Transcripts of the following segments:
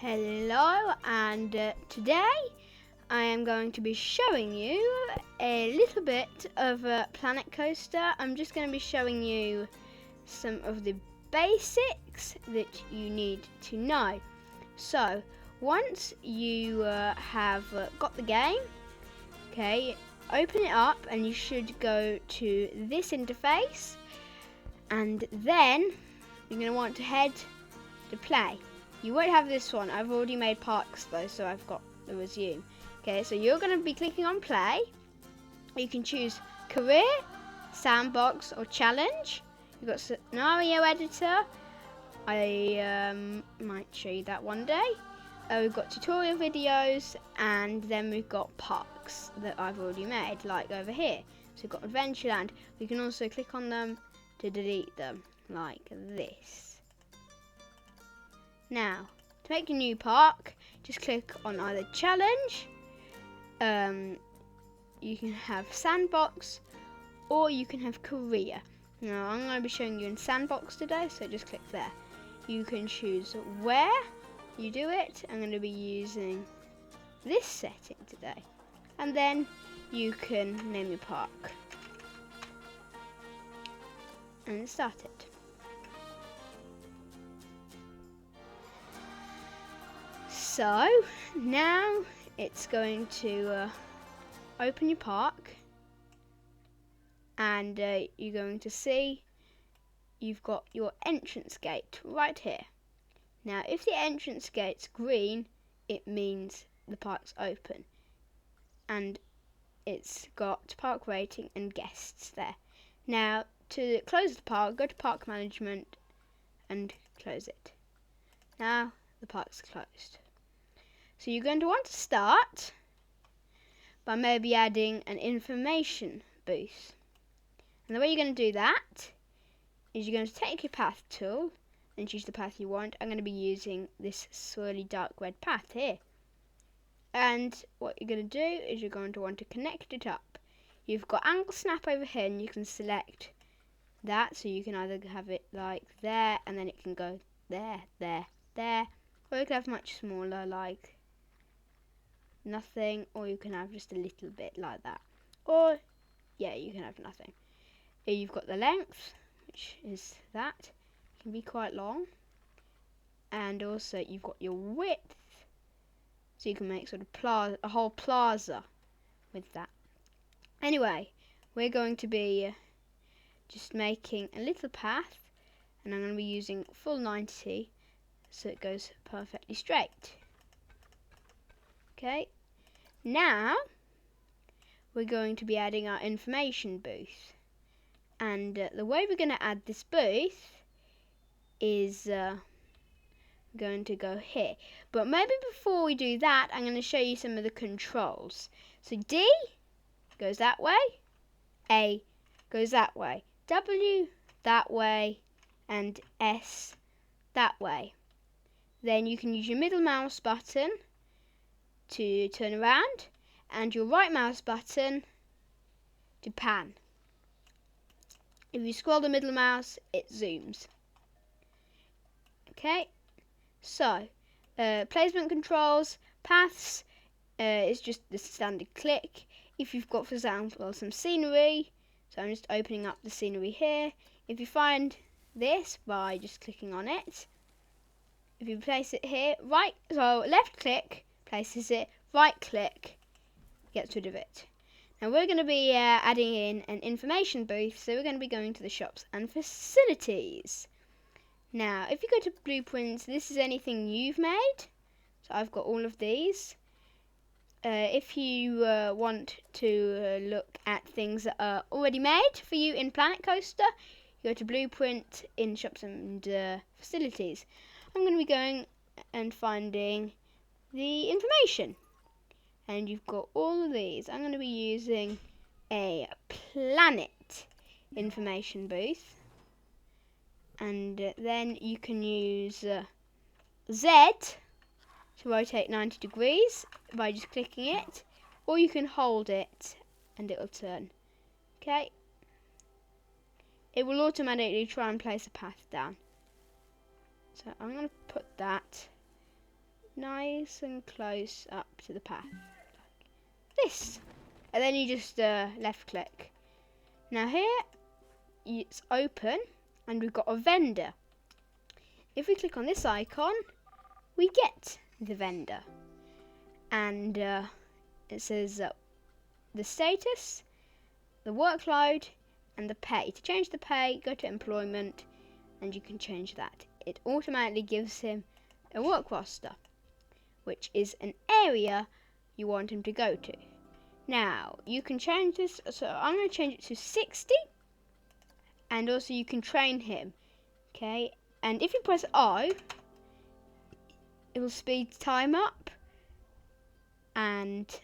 Hello, and today I am going to be showing you a little bit of Planet Coaster. I'm just going to be showing you some of the basics that you need to know. So, once you have got the game, okay, open it up and you should go to this interface, and then you're going to want to head to play. You won't have this one. I've already made parks though, so I've got the resume. Okay, so you're going to be clicking on play. You can choose career, sandbox, or challenge. You've got scenario editor. I might show you that one day. We've got tutorial videos, and then we've got parks that I've already made, like over here. So we've got Adventureland. We can also click on them to delete them, like this. Now, to make a new park, just click on either challenge, you can have sandbox, or you can have career. Now, I'm going to be showing you in sandbox today, so just click there. You can choose where you do it. I'm going to be using this setting today. And then you can name your park. And start it. So now it's going to open your park, and you're going to see you've got your entrance gate right here. Now if the entrance gate's green, it means the park's open, and it's got park rating and guests there. Now to close the park, go to park management and close it. Now the park's closed. So you're going to want to start by maybe adding an information booth. And the way you're going to do that is you're going to take your path tool and choose the path you want. I'm going to be using this swirly dark red path here. And what you're going to do is you're going to want to connect it up. You've got angle snap over here, and you can select that, so you can either have it like there, and then it can go there, there, there, or you can have much smaller, like nothing, or you can have just a little bit like that, or yeah, you can have nothing. Here you've got the length, which is that, it can be quite long, and also you've got your width, so you can make sort of a whole plaza with that. Anyway, we're going to be just making a little path, and I'm going to be using full 90 so it goes perfectly straight. Okay, now we're going to be adding our information booth, and the way we're going to add this booth is going to go here. But maybe before we do that, I'm going to show you some of the controls. So D goes that way, A goes that way, W that way, and S that way. Then you can use your middle mouse button to turn around, and your right mouse button to pan. If you scroll the middle mouse, it zooms. Okay, so placement controls, paths is just the standard click. If you've got, for example, some scenery, so I'm just opening up the scenery here. If you find this by just clicking on it, if you place it here, so left click places it, right click gets rid of it. Now we're going to be adding in an information booth, so we're going to be going to the shops and facilities. Now if you go to blueprints, this is anything you've made, so I've got all of these. If you want to look at things that are already made for you in Planet Coaster, you go to blueprint in shops and facilities. I'm going to be going and finding the information, and you've got all of these. I'm going to be using a planet information booth, and then you can use Z to rotate 90 degrees by just clicking it, or you can hold it and it will turn. Okay, it will automatically try and place a path down, so I'm going to put that nice and close up to the path. Like this. And then you just left click. Now here, it's open and we've got a vendor. If we click on this icon, we get the vendor. And it says the status, the workload, and the pay. To change the pay, go to employment, and you can change that. It automatically gives him a work roster, which is an area you want him to go to. Now, you can change this, so I'm going to change it to 60, and also you can train him, okay? And if you press O, it will speed time up, and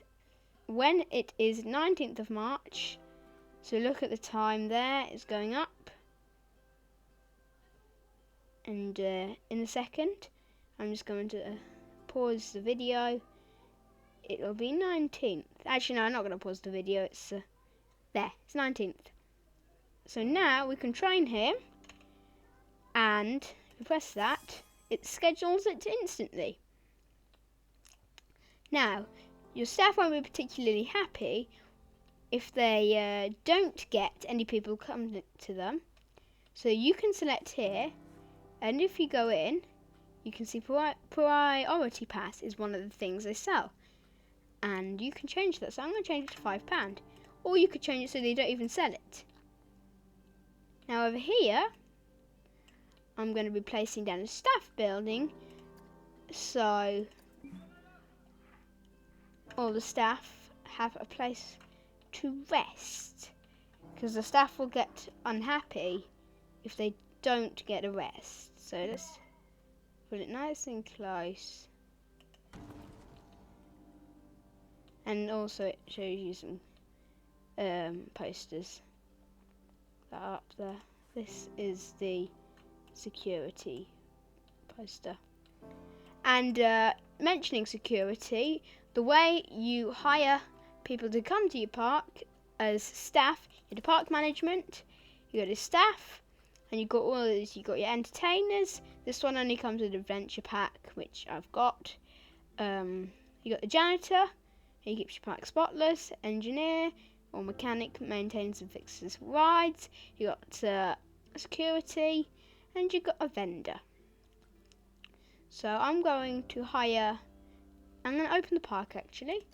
when it is 19th of March, so look at the time there, it's going up, and in a second, I'm just going to pause the video. It'll be 19th. Actually, no, I'm not going to pause the video. It's there. It's 19th. So now we can train him, and if you press that, it schedules it instantly. Now, your staff won't be particularly happy if they don't get any people come to them. So you can select here, and if you go in, you can see priority pass is one of the things they sell. And you can change that. So I'm going to change it to £5. Or you could change it so they don't even sell it. Now over here, I'm going to be placing down a staff building. So all the staff have a place to rest. Because the staff will get unhappy if they don't get a rest. So let's put it nice and close. And also it shows you some posters that are up there. This is the security poster. And mentioning security, the way you hire people to come to your park as staff, you go to park management, you go to staff, and you've got all of these. You've got your entertainers. This one only comes with an adventure pack, which I've got. You got the janitor. He keeps your park spotless. Engineer or mechanic maintains and fixes rides. You got security, and you got a vendor. So I'm going to hire. I'm going to open the park actually,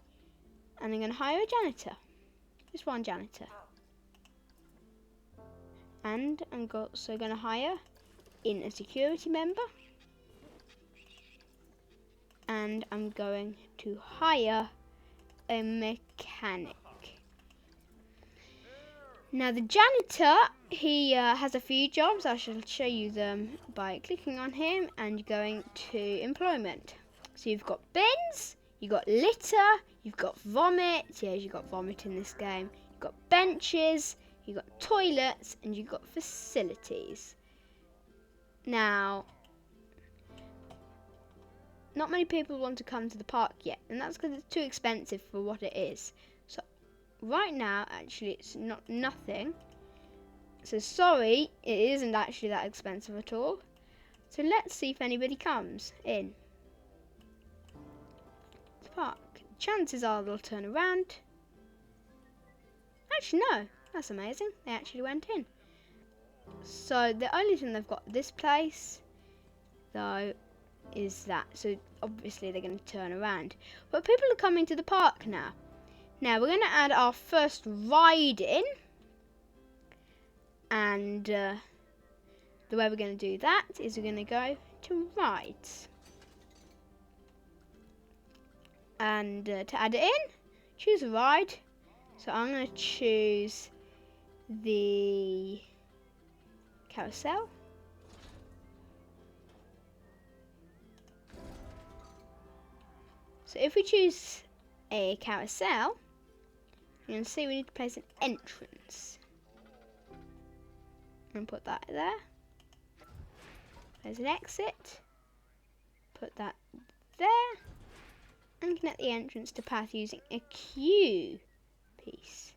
and I'm going to hire a janitor. Just one janitor. And I'm also going to hire in a security member. And I'm going to hire a mechanic. Now the janitor, he has a few jobs. I shall show you them by clicking on him and going to employment. So you've got bins, you've got litter, you've got vomit. Yes, you've got vomit in this game. You've got benches, you've got toilets, and you've got facilities. Now, not many people want to come to the park yet, and that's because it's too expensive for what it is. So right now, actually, it's nothing. So sorry, it isn't actually that expensive at all. So let's see if anybody comes in the park. Chances are they'll turn around. Actually, no, that's amazing. They actually went in. So the only thing they've got at this place, though, is that. So obviously they're going to turn around. But people are coming to the park now. Now we're going to add our first ride in. And the way we're going to do that is we're going to go to rides. And to add it in, choose a ride. So I'm going to choose the carousel. So if we choose a carousel, you can see we need to place an entrance. And put that there. There's an exit. Put that there. And connect the entrance to path using a queue piece.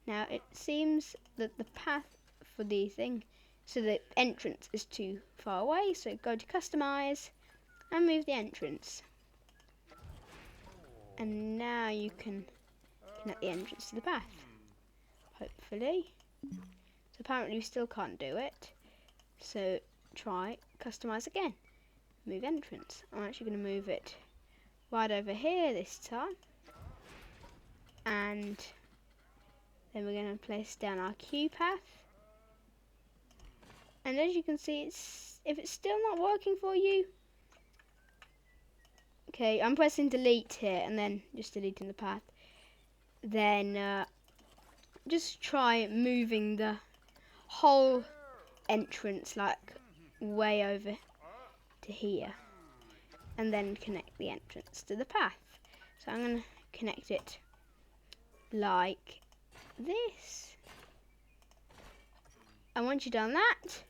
Now it seems that the path for the thing, so the entrance is too far away, so go to customize and move the entrance. And now you can connect the entrance to the path. Hopefully. So apparently we still can't do it. So try customize again. Move entrance. I'm actually going to move it right over here this time. And then we're going to place down our queue path. And as you can see, if it's still not working for you, okay, I'm pressing delete here and then just deleting the path. Then just try moving the whole entrance like way over to here, and then connect the entrance to the path. So I'm going to connect it like this. And once you've done that,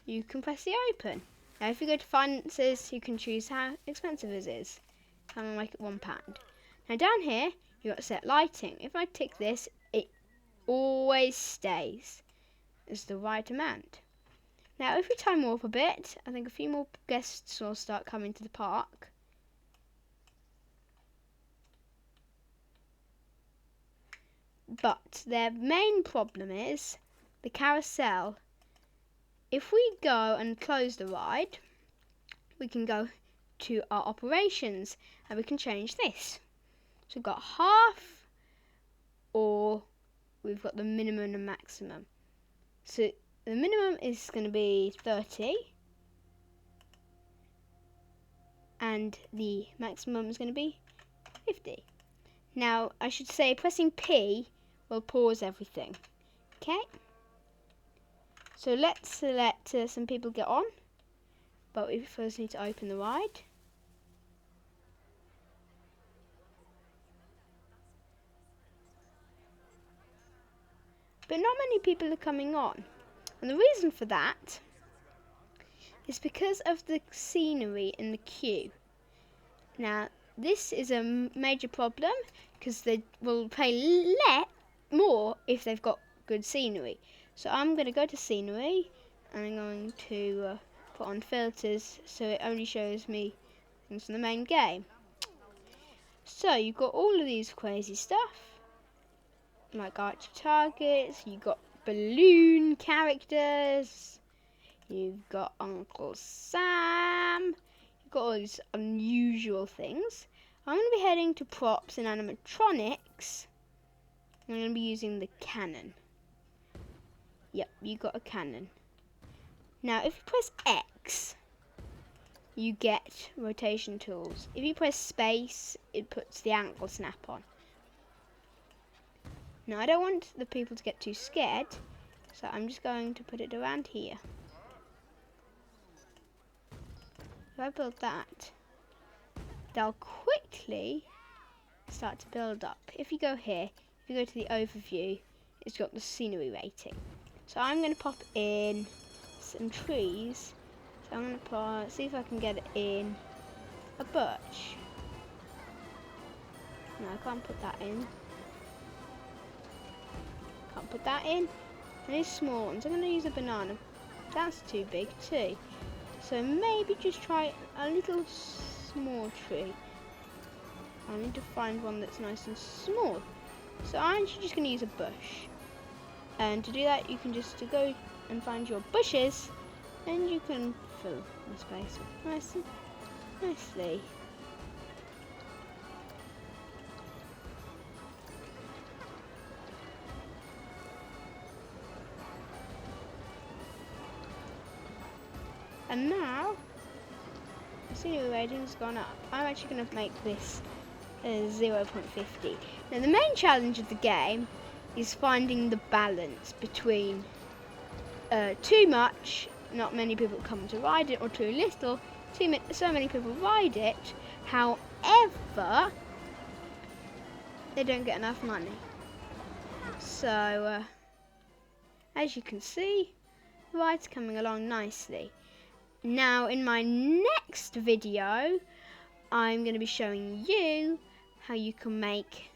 you can press the open. Now if you go to finances, you can choose how expensive it is. I'm going to make it £1. Now down here, you've got set lighting. If I tick this, it always stays as the right amount. Now if we time warp a bit, I think a few more guests will start coming to the park. But their main problem is the carousel. If we go and close the ride, we can go to our operations and we can change this. So we've got half, or we've got the minimum and maximum. So the minimum is going to be 30 and the maximum is going to be 50. Now I should say pressing P will pause everything. Okay, so let's let some people get on, but we first need to open the ride. But not many people are coming on, and the reason for that is because of the scenery in the queue. Now this is a major problem because they will pay more if they've got good scenery. So I'm going to go to scenery and I'm going to put on filters so it only shows me things from the main game. So you've got all of these crazy stuff like archer targets, you've got balloon characters, you've got Uncle Sam, you've got all these unusual things. I'm going to be heading to props and animatronics. I'm going to be using the cannon. Yep, you got a cannon. Now if you press X, you get rotation tools. If you press space, it puts the ankle snap on. Now I don't want the people to get too scared, so I'm just going to put it around here. If I build that, they'll quickly start to build up. If you go here, if you go to the overview, it's got the scenery rating. So I'm going to pop in some trees. So I'm going to see if I can get it in a birch. No, I can't put that in. Can't put that in. I need small ones. I'm going to use a banana. That's too big too. So maybe just try a little small tree. I need to find one that's nice and small. So I'm actually just going to use a bush. And to do that, you can just go and find your bushes, and you can fill the space nicely. And now, the scenery rating's gone up. I'm actually going to make this 0.50. Now the main challenge of the game is finding the balance between too much, not many people come to ride it, or too little, so many people ride it. However, they don't get enough money. So, as you can see, the ride's coming along nicely. Now, in my next video, I'm going to be showing you how you can make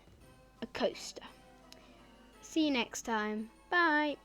a coaster. See you next time. Bye.